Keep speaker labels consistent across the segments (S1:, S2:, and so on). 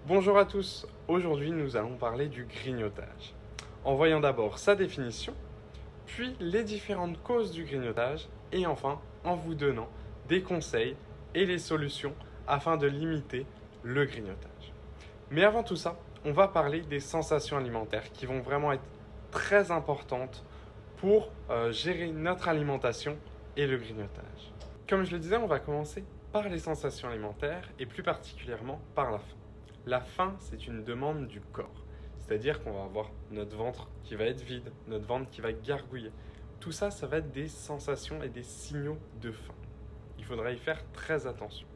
S1: Bonjour à tous, aujourd'hui nous allons parler du grignotage. En voyant d'abord sa définition, puis les différentes causes du grignotage et enfin en vous donnant des conseils et les solutions afin de limiter le grignotage. Mais avant tout ça, on va parler des sensations alimentaires qui vont vraiment être très importantes pour gérer notre alimentation et le grignotage. Comme je le disais, on va commencer par les sensations alimentaires et plus particulièrement par la faim. La faim, c'est une demande du corps. C'est-à-dire qu'on va avoir notre ventre qui va être vide, notre ventre qui va gargouiller. Tout ça, ça va être des sensations et des signaux de faim. Il faudra y faire très attention.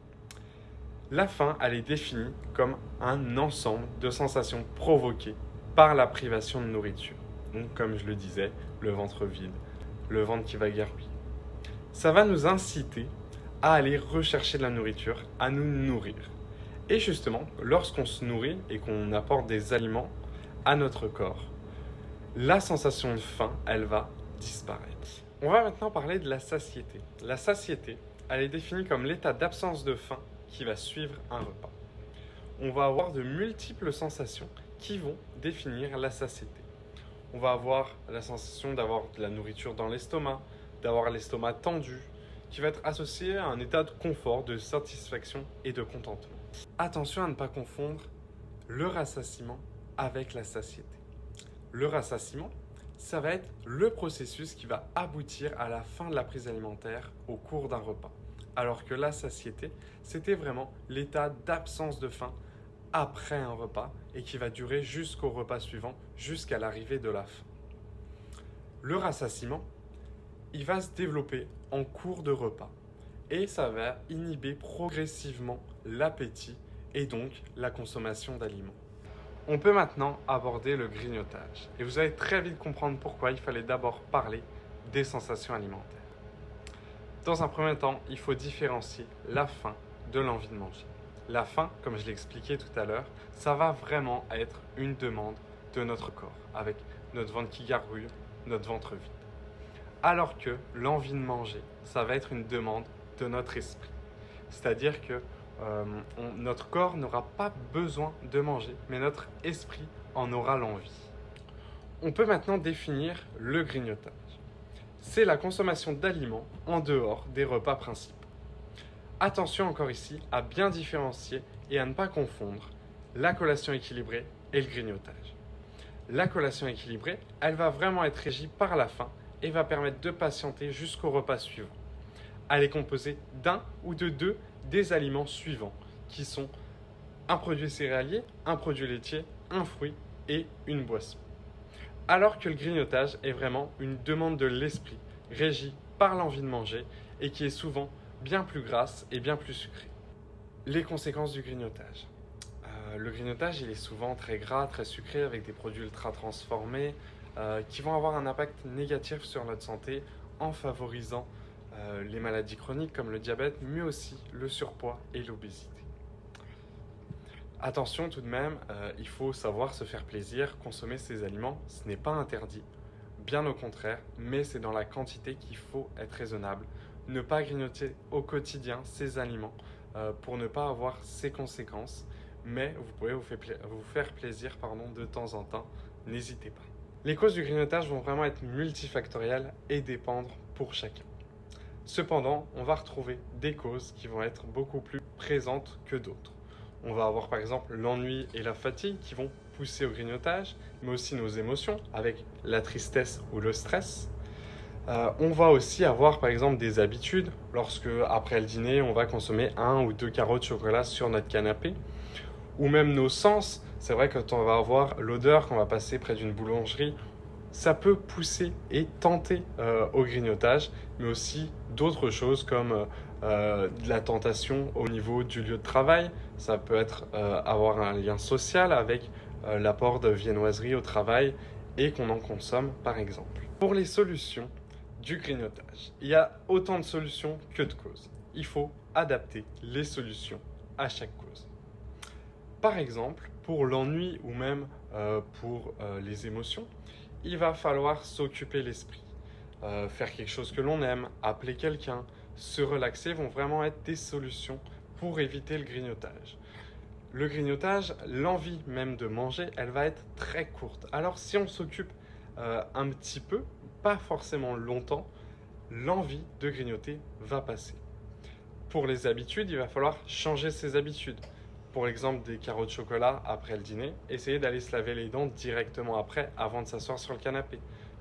S1: La faim, elle est définie comme un ensemble de sensations provoquées par la privation de nourriture. Donc, comme je le disais, le ventre vide, le ventre qui va gargouiller. Ça va nous inciter à aller rechercher de la nourriture, à nous nourrir. Et justement, lorsqu'on se nourrit et qu'on apporte des aliments à notre corps, la sensation de faim, elle va disparaître. On va maintenant parler de la satiété. La satiété, elle est définie comme l'état d'absence de faim qui va suivre un repas. On va avoir de multiples sensations qui vont définir la satiété. On va avoir la sensation d'avoir de la nourriture dans l'estomac, d'avoir l'estomac tendu, qui va être associé à un état de confort, de satisfaction et de contentement. Attention à ne pas confondre le rassasiement avec la satiété. Le rassasiement, ça va être le processus qui va aboutir à la fin de la prise alimentaire au cours d'un repas. Alors que la satiété, c'était vraiment l'état d'absence de faim après un repas et qui va durer jusqu'au repas suivant, jusqu'à l'arrivée de la faim. Le rassasiement, il va se développer en cours de repas et ça va inhiber progressivement l'appétit et donc la consommation d'aliments. On peut maintenant aborder le grignotage et vous allez très vite comprendre pourquoi il fallait d'abord parler des sensations alimentaires. Dans un premier temps, il faut différencier la faim de l'envie de manger. La faim, comme je l'ai expliqué tout à l'heure, ça va vraiment être une demande de notre corps avec notre ventre qui gargouille, notre ventre vide. Alors que l'envie de manger, ça va être une demande de notre esprit. C'est-à-dire que notre corps n'aura pas besoin de manger, mais notre esprit en aura l'envie. On peut maintenant définir le grignotage. C'est la consommation d'aliments en dehors des repas principaux. Attention encore ici à bien différencier et à ne pas confondre la collation équilibrée et le grignotage. La collation équilibrée, elle va vraiment être régie par la faim et va permettre de patienter jusqu'au repas suivant. Elle est composée d'un ou de deux des aliments suivants, qui sont un produit céréalier, un produit laitier, un fruit et une boisson. Alors que le grignotage est vraiment une demande de l'esprit, régie par l'envie de manger et qui est souvent bien plus grasse et bien plus sucrée. Les conséquences du grignotage. Le grignotage, il est souvent très gras, très sucré, avec des produits ultra transformés qui vont avoir un impact négatif sur notre santé en favorisant les maladies chroniques comme le diabète, mais aussi le surpoids et l'obésité. Attention tout de même, il faut savoir se faire plaisir, consommer ces aliments, ce n'est pas interdit, bien au contraire, mais c'est dans la quantité qu'il faut être raisonnable. Ne pas grignoter au quotidien ces aliments pour ne pas avoir ces conséquences, mais vous pouvez vous faire plaisir de temps en temps, n'hésitez pas. Les causes du grignotage vont vraiment être multifactorielles et dépendre pour chacun. Cependant, on va retrouver des causes qui vont être beaucoup plus présentes que d'autres. On va avoir par exemple l'ennui et la fatigue qui vont pousser au grignotage, mais aussi nos émotions avec la tristesse ou le stress. On va aussi avoir par exemple des habitudes, lorsque après le dîner on va consommer 1 ou 2 carreaux de chocolat sur notre canapé, ou même nos sens. C'est vrai que quand on va avoir l'odeur, quand on va passer près d'une boulangerie, ça peut pousser et tenter au grignotage, mais aussi d'autres choses comme de la tentation au niveau du lieu de travail. Ça peut être avoir un lien social avec l'apport de viennoiserie au travail et qu'on en consomme par exemple. Pour les solutions du grignotage, il y a autant de solutions que de causes. Il faut adapter les solutions à chaque cause. Par exemple, pour l'ennui ou même pour les émotions, il va falloir s'occuper l'esprit. Faire quelque chose que l'on aime, appeler quelqu'un, se relaxer vont vraiment être des solutions pour éviter le grignotage. Le grignotage, l'envie même de manger, elle va être très courte. Alors si on s'occupe un petit peu, pas forcément longtemps, l'envie de grignoter va passer. Pour les habitudes, il va falloir changer ses habitudes. Pour l'exemple des carreaux de chocolat après le dîner, essayez d'aller se laver les dents directement après, avant de s'asseoir sur le canapé.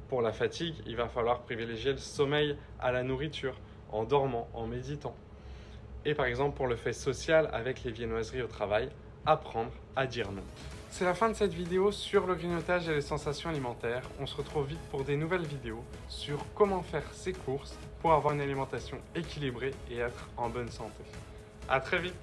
S1: Pour la fatigue, il va falloir privilégier le sommeil à la nourriture, en dormant, en méditant. Et par exemple pour le fait social avec les viennoiseries au travail, apprendre à dire non. C'est la fin de cette vidéo sur le grignotage et les sensations alimentaires. On se retrouve vite pour des nouvelles vidéos sur comment faire ses courses pour avoir une alimentation équilibrée et être en bonne santé. À très vite!